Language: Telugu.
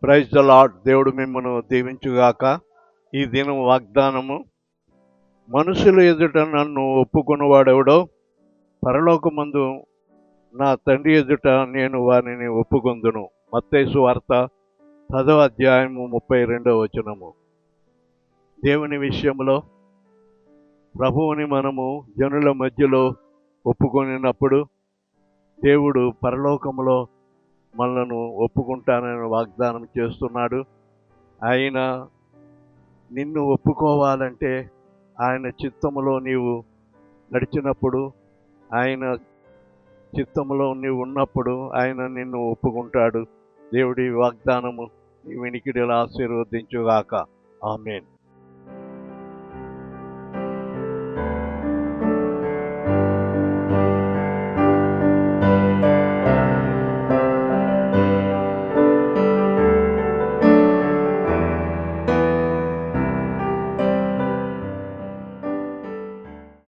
Praise the lord. దేవుడు మిమ్మను దీవించుగాక. ఈ దినం వాగ్దానము, మనుషుల ఎదుట నన్ను ఒప్పుకొనువాడెవడో పరలోకమందు నా తండ్రి ఎదుట నేను వారిని ఒప్పుకొందును. మత్తయి సువార్త 10వ అధ్యాయము 32వ వచనము. దేవుని విషయంలో ప్రభువుని మనము జనుల మధ్యలో ఒప్పుకొనినప్పుడు దేవుడు పరలోకములో మనలను ఒప్పుకుంటానని వాగ్దానం చేస్తున్నాడు. ఆయన నిన్ను ఒప్పుకోవాలంటే ఆయన చిత్తములో నీవు నడిచినప్పుడు, ఆయన చిత్తములో నీవు ఉన్నప్పుడు ఆయన నిన్ను ఒప్పుకుంటాడు. దేవుడి వాగ్దానము నీ వినికిడిలో ఆశీర్వదించుగాక. ఆమేన్.